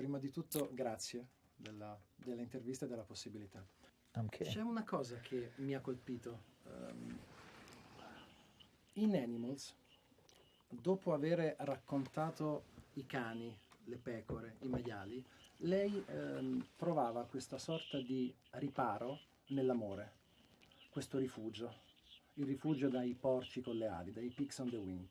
prima di tutto grazie dell'intervista e della possibilità. Okay. C'è una cosa che mi ha colpito. In Animals, dopo aver raccontato i cani, le pecore, i maiali, lei provava questa sorta di riparo nell'amore, questo rifugio, il rifugio dai porci con le ali, dai pigs on the wing.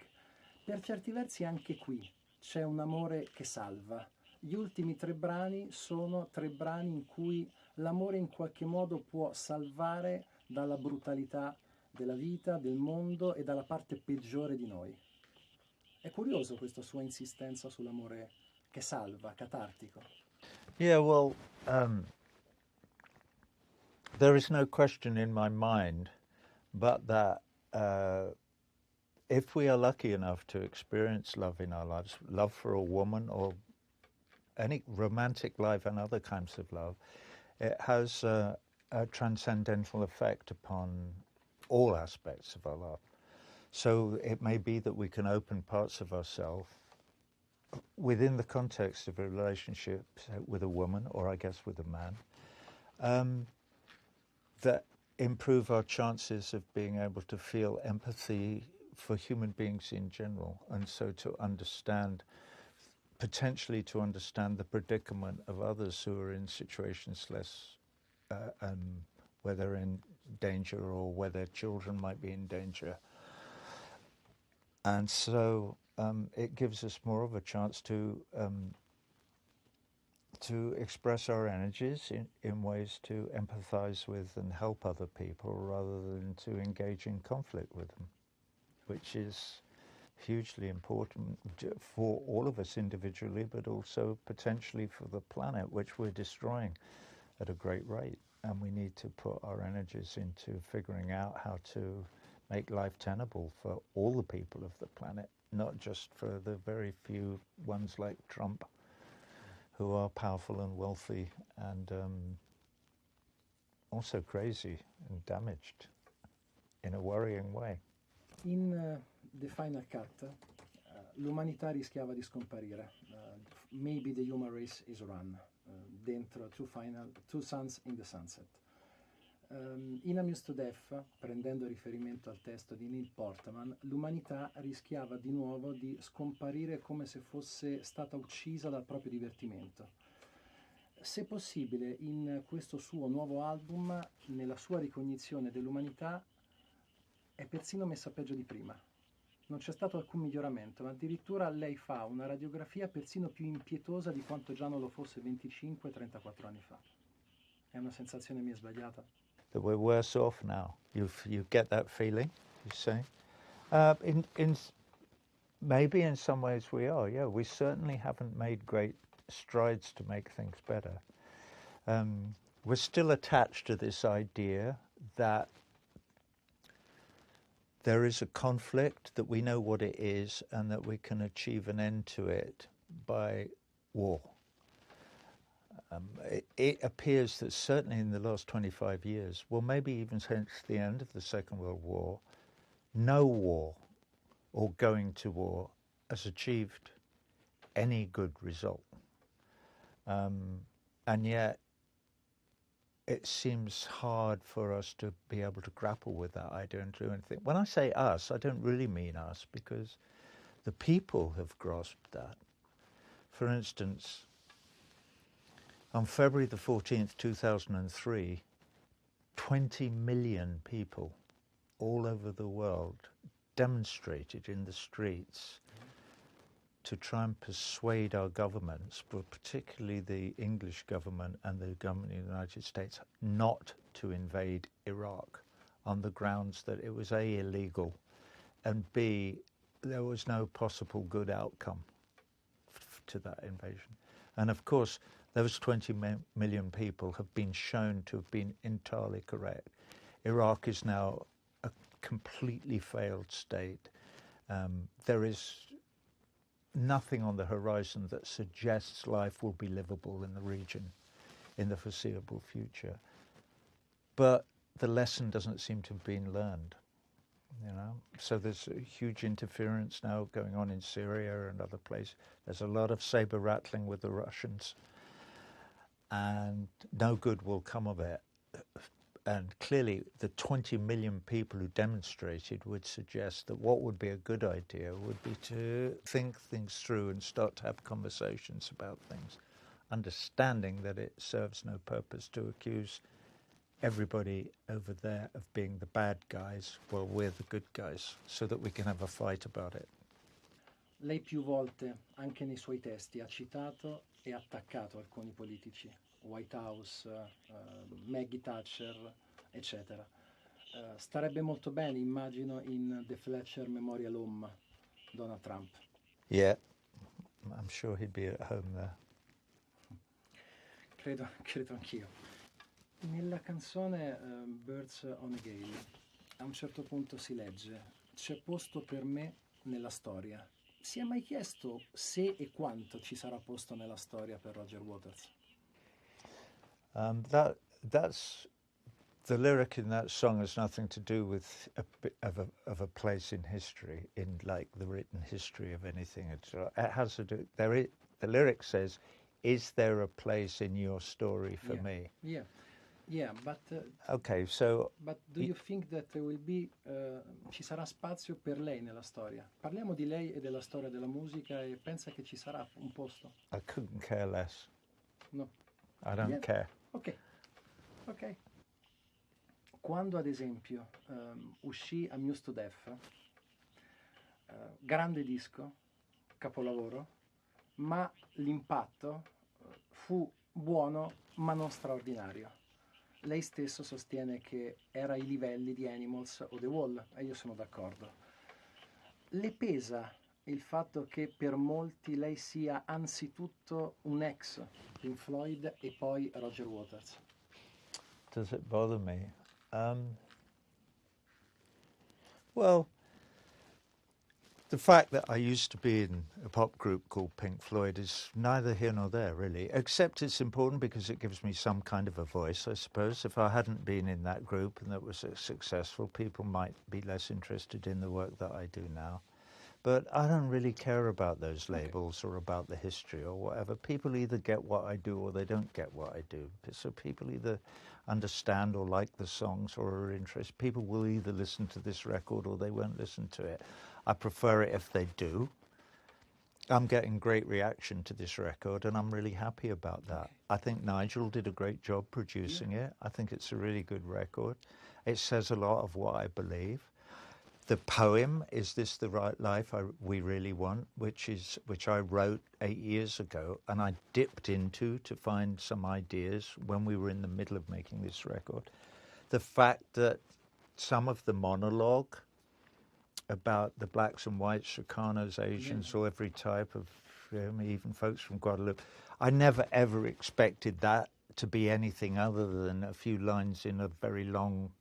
Per certi versi anche qui c'è un amore che salva. Gli ultimi 3 brani sono 3 brani in cui l'amore in qualche modo può salvare dalla brutalità della vita, del mondo e dalla parte peggiore di noi. È curioso questa sua insistenza sull'amore che salva, catartico. Yeah, well, there is no question in my mind but that if we are lucky enough to experience love in our lives, love for a woman or any romantic life and other kinds of love, it has a transcendental effect upon all aspects of our life. So it may be that we can open parts of ourselves within the context of a relationship with a woman, or I guess with a man, that improve our chances of being able to feel empathy for human beings in general, and so to understand, potentially to understand the predicament of others who are in situations less, where they're in danger or where their children might be in danger. And so it gives us more of a chance to express our energies in ways to empathize with and help other people rather than to engage in conflict with them, which is hugely important for all of us individually, but also potentially for the planet, which we're destroying at a great rate. And we need to put our energies into figuring out how to make life tenable for all the people of the planet, not just for the very few ones like Trump, who are powerful and wealthy and also crazy and damaged in a worrying way. In The Final Cut, l'umanità rischiava di scomparire. Maybe the human race is run. Dentro Two Suns in the Sunset. In Amused to Death, prendendo riferimento al testo di Neil Portman, l'umanità rischiava di nuovo di scomparire come se fosse stata uccisa dal proprio divertimento. Se possibile, in questo suo nuovo album, nella sua ricognizione dell'umanità, è persino messa peggio di prima. Non c'è stato alcun miglioramento, ma addirittura lei fa una radiografia persino più impietosa di quanto già non lo fosse 25-34 anni fa. È una sensazione mia sbagliata? That we're worse off now. You get that feeling, you say? Maybe in some ways we are, yeah. We certainly haven't made great strides to make things better. We're still attached to this idea that there is a conflict, that we know what it is, and that we can achieve an end to it by war. It appears that certainly in the last 25 years, well, maybe even since the end of the Second World War, no war or going to war has achieved any good result. And yet, it seems hard for us to be able to grapple with that idea and do anything. When I say us, I don't really mean us, because the people have grasped that. For instance, on February the 14th, 2003, 20 million people all over the world demonstrated in the streets to try and persuade our governments, but particularly the English government and the government of the United States, not to invade Iraq on the grounds that it was A, illegal, and B, there was no possible good outcome to that invasion. And of course, those 20 million people have been shown to have been entirely correct. Iraq is now a completely failed state. There is nothing on the horizon that suggests life will be livable in the region in the foreseeable future. But the lesson doesn't seem to have been learned. you know. So there's a huge interference now going on in Syria and other places. There's a lot of saber rattling with the Russians, and no good will come of it. And clearly the 20 million people who demonstrated would suggest that what would be a good idea would be to think things through and start to have conversations about things, understanding that it serves no purpose to accuse everybody over there of being the bad guys while we're the good guys, so that we can have a fight about it. Lei più volte, anche nei suoi testi, ha citato e attaccato alcuni politici, White House, Maggie Thatcher, eccetera. Starebbe molto bene, immagino, in The Fletcher Memorial Home, Donald Trump. Yeah, I'm sure he'd be at home there. Credo anch'io. Nella canzone Birds on a Gale, a un certo punto si legge: c'è posto per me nella storia. Si è mai chiesto se e quanto ci sarà posto nella storia per Roger Waters? That's the lyric in that song has nothing to do with a place in history, in like the written history of anything. It has to do. The lyric says, "Is there a place in your story for me?" Yeah, but okay, so. But do you think that there will be ci sarà spazio per lei nella storia? Parliamo di lei e della storia della musica, e pensa che ci sarà un posto? I couldn't care less. No. I don't care. Ok. Quando ad esempio uscì Amused to Death, grande disco, capolavoro, ma l'impatto fu buono ma non straordinario. Lei stesso sostiene che era ai livelli di Animals o The Wall, e io sono d'accordo. Le pesa il fatto che per molti lei sia anzitutto un ex Pink Floyd e poi Roger Waters? Does it bother me? Well, the fact that I used to be in a pop group called Pink Floyd is neither here nor there, really, except it's important because it gives me some kind of a voice, I suppose. If I hadn't been in that group and that was successful, people might be less interested in the work that I do now. But I don't really care about those labels or about the history or whatever. People either get what I do or they don't get what I do. So people either understand or like the songs or are interested. People will either listen to this record or they won't listen to it. I prefer it if they do. I'm getting great reaction to this record and I'm really happy about that. Okay. I think Nigel did a great job producing it. I think it's a really good record. It says a lot of what I believe. The poem, Is This the Right Life We Really Want, which I wrote 8 years ago and I dipped into to find some ideas when we were in the middle of making this record. The fact that some of the monologue about the blacks and whites, Chicanos, Asians, or every type of, even folks from Guadeloupe, I never ever expected that to be anything other than a few lines in a very long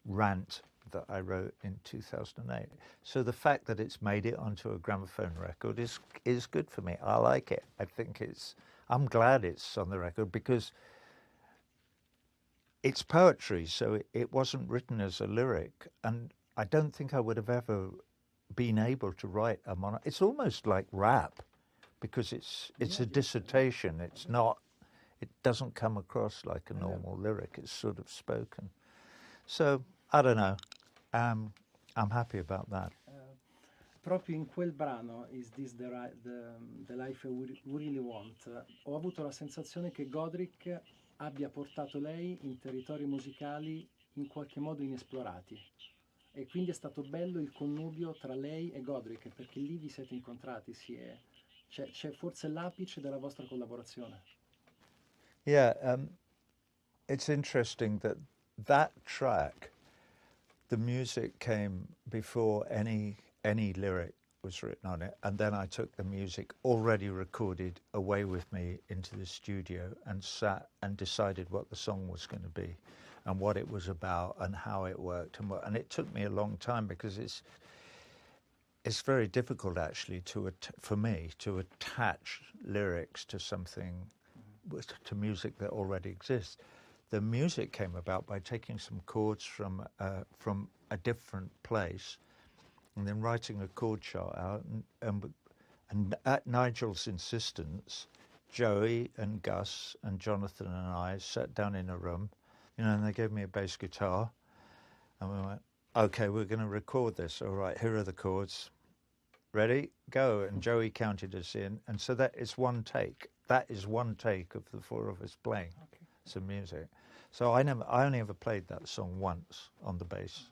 rant that I wrote in 2008. So the fact that it's made it onto a gramophone record is good for me. I like it. I'm glad it's on the record because it's poetry, so it wasn't written as a lyric, and I don't think I would have ever been able to write a monologue. It's almost like rap because it's a dissertation. It's not. It doesn't come across like a normal lyric. It's sort of spoken. So I don't know. I'm happy about that. Proprio in quel brano, Is This the Life We Really Want, ho avuto la sensazione che Godric abbia portato lei in territori musicali in qualche modo inesplorati, e quindi è stato bello il connubio tra lei e Godric, perché lì vi siete incontrati, c'è forse l'apice della vostra collaborazione. Yeah, it's interesting that track, the music came before any lyric was written on it, and then I took the music already recorded away with me into the studio and sat and decided what the song was going to be and what it was about and how it worked, and it took me a long time because it's very difficult actually for me to attach lyrics to something, to music that already exists. the music came about by taking some chords from a different place and then writing a chord chart out. And at Nigel's insistence, Joey and Gus and Jonathan and I sat down in a room, and they gave me a bass guitar. And we went, okay, we're going to record this. All right, here are the chords. Ready? Go. And Joey counted us in. And so that is one take. That is one take of the four of us playing some music. So I only ever played that song once on the bass.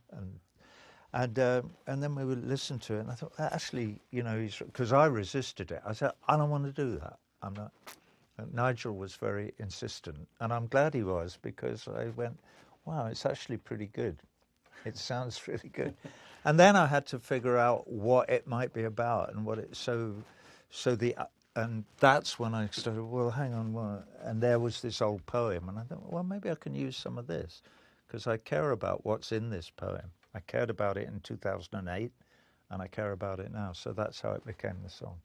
And then we would listen to it, and I thought, actually, because I resisted it. I said, I don't want to do that. I'm not. And Nigel was very insistent, and I'm glad he was, because I went, wow, it's actually pretty good. It sounds really good. And then I had to figure out what it might be about and what it and that's when I started, well, hang on, what? And there was this old poem, and I thought, well, maybe I can use some of this, because I care about what's in this poem. I cared about it in 2008, and I care about it now. So that's how it became the song.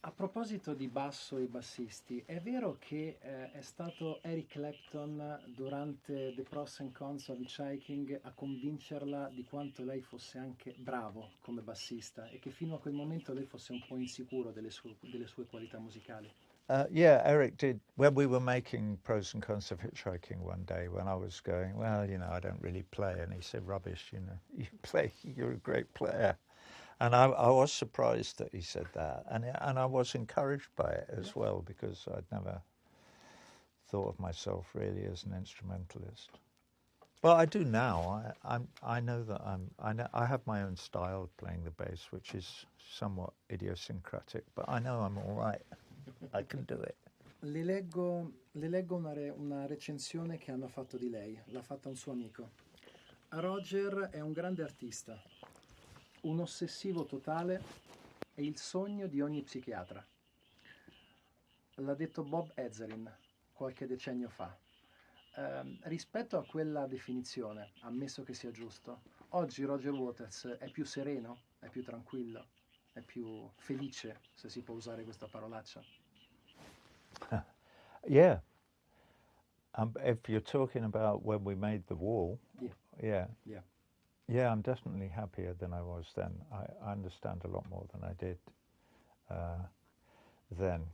A proposito di basso e bassisti, è vero che è stato Eric Clapton durante The Pros and Cons of Hitchhiking a convincerla di quanto lei fosse anche bravo come bassista e che fino a quel momento lei fosse un po' insicuro delle sue qualità musicali? Yeah, Eric did. When we were making Pros and Cons of Hitchhiking one day, when I was going, well, I don't really play, and he said, rubbish, you play, you're a great player. And I was surprised that he said that, and I was encouraged by it as well, because I'd never thought of myself really as an instrumentalist. Well, I do now. I know that I have my own style of playing the bass, which is somewhat idiosyncratic, but I know I'm all right. I can do it. Le leggo una recensione che hanno fatto di lei, l'ha fatta un suo amico. Roger è un grande artista, un ossessivo totale e il sogno di ogni psichiatra. L'ha detto Bob Ezrin qualche decennio fa. Rispetto a quella definizione, ammesso che sia giusto, oggi Roger Waters è più sereno, è più tranquillo, è più felice, se si può usare questa parolaccia? Yeah. If you're talking about when we made the wall, yeah, I'm definitely happier than I was then. I understand a lot more than I did then.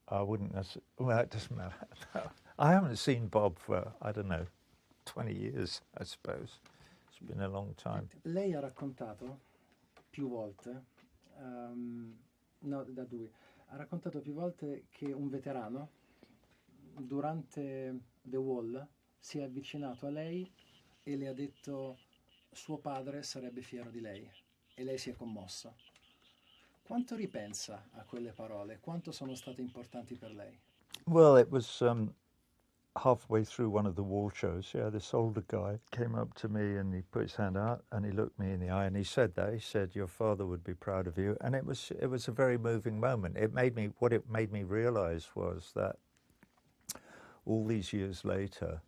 I wouldn't necessarily, well, it doesn't matter. I haven't seen Bob for, 20 years, I suppose. It's been a long time. Lei ha raccontato più volte, ha raccontato più volte che un veterano durante The Wall si è avvicinato a lei e le ha detto suo padre sarebbe fiero di lei, e lei si è commossa. Quanto ripensa a quelle parole? Quanto sono state importanti per lei? Well, it was halfway through one of the Wall shows. Yeah, this older guy came up to me and he put his hand out and he looked me in the eye and he said that. He said, "Your father would be proud of you." And it was a very moving moment. What it made me realize was that all these years later,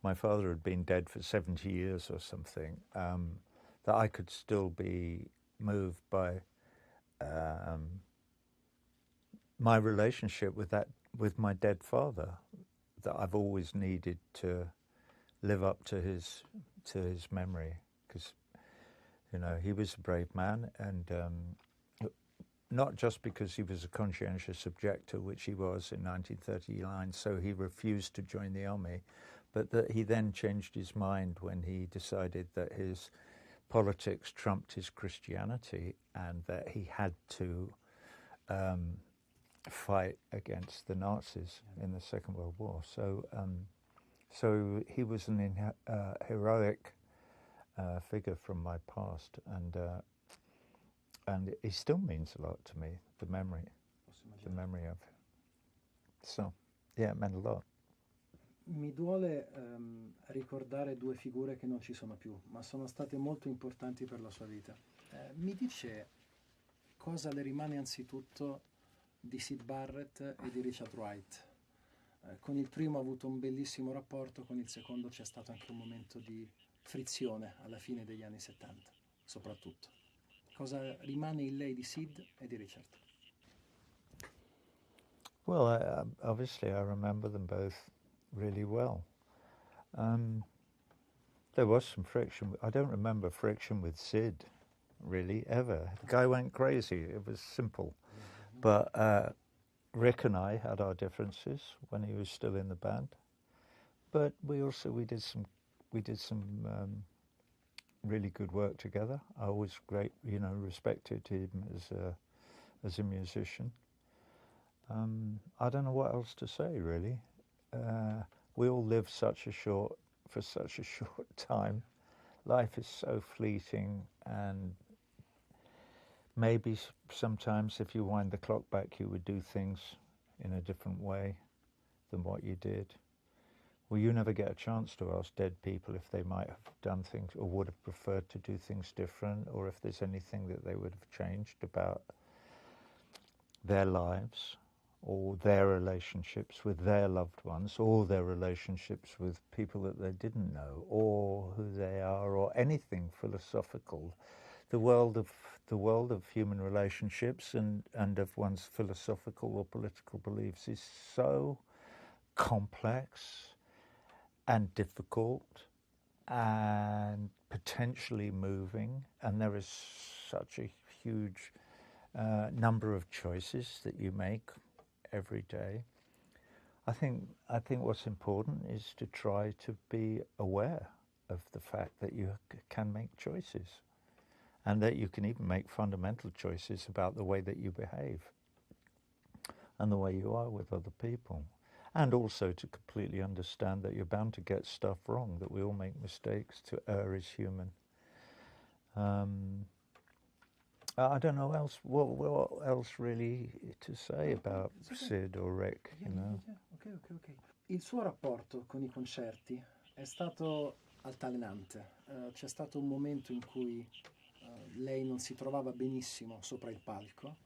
my father had been dead for 70 years or something, that I could still be moved by my relationship with my dead father, that I've always needed to live up to his memory, because he was a brave man, and not just because he was a conscientious objector, which he was in 1939, so he refused to join the army, but that he then changed his mind when he decided that his politics trumped his Christianity and that he had to fight against the Nazis in the Second World War. So he was an heroic figure from my past, and he still means a lot to me, the memory of him. So, yeah, it meant a lot. Mi duole ricordare due figure che non ci sono più, ma sono state molto importanti per la sua vita. Mi dice cosa le rimane anzitutto di Syd Barrett e di Richard Wright? Con il primo ha avuto un bellissimo rapporto, con il secondo c'è stato anche un momento di frizione alla fine degli anni 70, soprattutto. Cosa rimane in lei di Syd e di Richard? Well, obviously I remember them both really well. There was some friction. I don't remember friction with Sid, really, ever. The guy went crazy. It was simple. But Rick and I had our differences when he was still in the band. But we did some really good work together. I always respected him as a musician. I don't know what else to say, really. We all live for such a short time. Life is so fleeting, and maybe sometimes if you wind the clock back, you would do things in a different way than what you did. Well, you never get a chance to ask dead people if they might have done things or would have preferred to do things different, or if there's anything that they would have changed about their lives or their relationships with their loved ones, or their relationships with people that they didn't know, or who they are, or anything philosophical. The world of human relationships and of one's philosophical or political beliefs is so complex and difficult and potentially moving, and there is such a huge number of choices that you make every day. I think what's important is to try to be aware of the fact that you can make choices, and that you can even make fundamental choices about the way that you behave and the way you are with other people. And also to completely understand that you're bound to get stuff wrong, that we all make mistakes, to err is human. I don't know what else really to say about Sid or Rick, you know. Ok. Il suo rapporto con i concerti è stato altalenante. C'è stato un momento in cui lei non si trovava benissimo sopra il palco.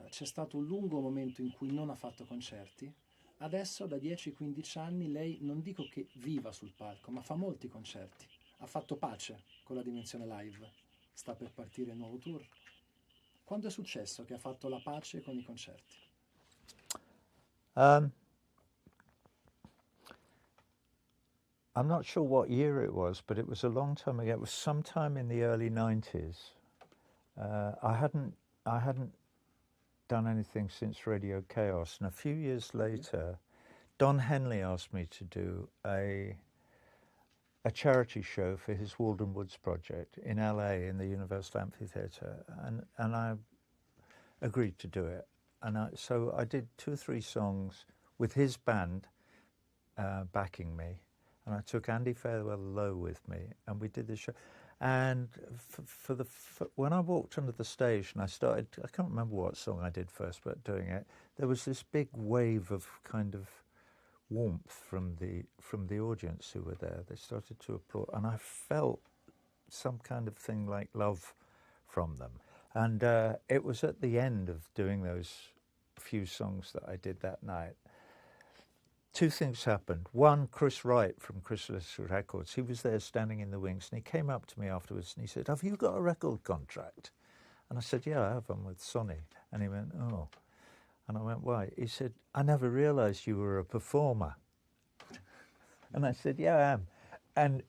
C'è stato un lungo momento in cui non ha fatto concerti. Adesso da 10-15 anni lei non dico che viva sul palco, ma fa molti concerti. Ha fatto pace con la dimensione live. Sta per partire il nuovo tour. Quando è successo che ha fatto la pace con i concerti? I'm not sure what year it was, but it was a long time ago. It was sometime in the early 90s. I hadn't done anything since Radio Chaos, and a few years later, Don Henley asked me to do a charity show for his Walden Woods project in LA in the Universal Amphitheatre, and I agreed to do it. And so I did 2 or 3 songs with his band backing me, and I took Andy Fairwell Low with me, and we did this show. And when I walked onto the stage and I can't remember what song I did first, but doing it, there was this big wave of kind of warmth from the audience who were there. They started to applaud, and I felt some kind of thing like love from them. And it was at the end of doing those few songs that I did that night. 2 things happened. One, Chris Wright from Chrysalis Records, he was there standing in the wings, and he came up to me afterwards and he said, "Have you got a record contract?" And I said, "Yeah, I have. I'm with Sony." And he went, "Oh." And I went, "Why?" He said, "I never realised you were a performer." And I said, "Yeah, I am."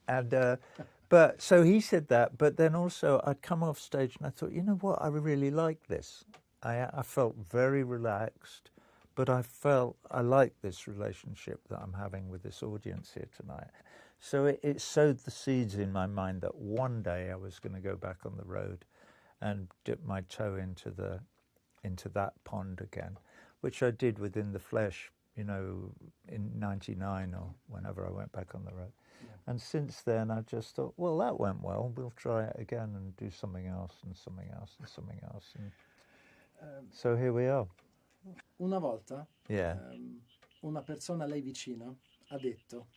But so he said that, but then also I'd come off stage and I thought, you know what, I really like this. I felt very relaxed, but I felt I like this relationship that I'm having with this audience here tonight. So it sowed the seeds in my mind that one day I was going to go back on the road and dip my toe into that pond again, which I did within the flesh, you know, in 99 or whenever I went back on the road. Yeah. And since then, I just thought, well, that went well. We'll try it again and do something else and something else and something else. And so here we are. Una volta, yeah. Una persona a lei vicino ha detto,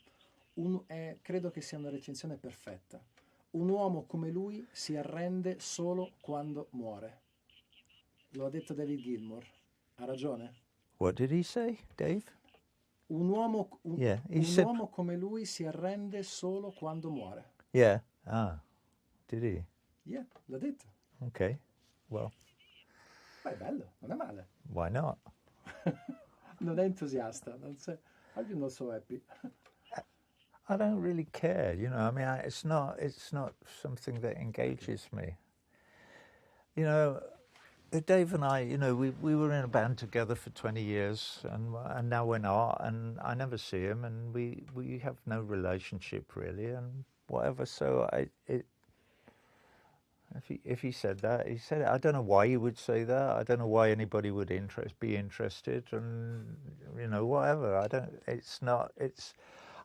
credo che sia una recensione perfetta, un uomo come lui si arrende solo quando muore. Lo ha detto David Gilmour. Ha ragione? What did he say, Dave? Un uomo come lui si arrende solo quando muore. Yeah. Did he? Yeah, l'ha detto. Okay. Well. Beh, è bello, non è male. Why not? Non è entusiasta, Are you not so happy? I don't really care, you know. I mean, it's not something that engages me. You know, Dave and I, you know, we were in a band together for 20 years, and now we're not, and I never see him, and we have no relationship really, and whatever. So if he said that, he said it. I don't know why he would say that. I don't know why anybody would be interested, and you know, whatever.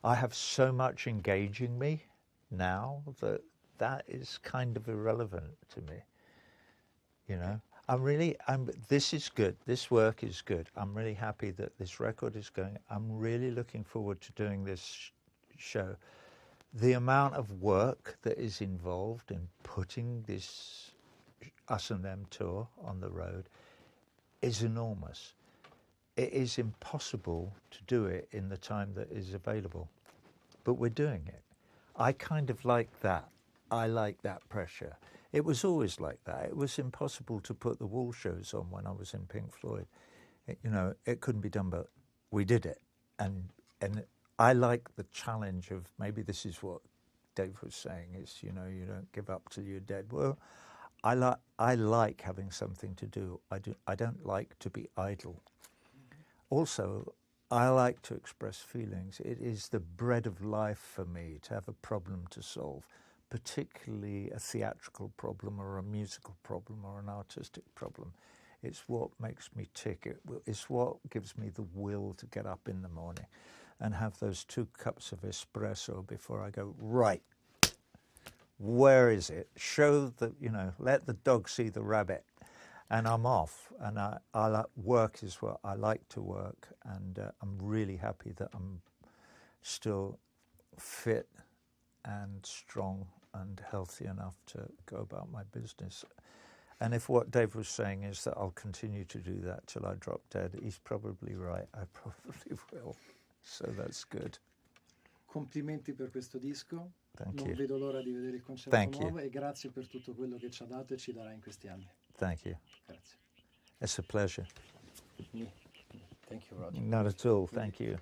I have so much engaging me now that is kind of irrelevant to me. You know, this is good. This work is good. I'm really happy that this record is going. I'm really looking forward to doing this show. The amount of work that is involved in putting this Us and Them tour on the road is enormous. It is impossible to do it in the time that is available, but we're doing it. I kind of like that. I like that pressure. It was always like that. It was impossible to put the wall shows on when I was in Pink Floyd. You know, it couldn't be done, but we did it. And I like the challenge of, maybe this is what Dave was saying, is, you know, you don't give up till you're dead. Well, I like having something to do. I don't like to be idle. Also, I like to express feelings. It is the bread of life for me to have a problem to solve, particularly a theatrical problem or a musical problem or an artistic problem. It's what makes me tick. It's what gives me the will to get up in the morning and have those 2 cups of espresso before I go, right, where is it? Show the, you know, let the dog see the rabbit. And I'm off. And I like work is what I like to work. And I'm really happy that I'm still fit and strong and healthy enough to go about my business. And if what Dave was saying is that I'll continue to do that till I drop dead, he's probably right. I probably will. So that's good. Complimenti per questo disco. Thank non you. vedo l'ora di vedere il concerto Thank nuovo you. e grazie per tutto quello che ci ha dato e ci darà in questi anni. Thank you. Grazie. It's a pleasure. Thank you, Roger. Not at all. Thank you.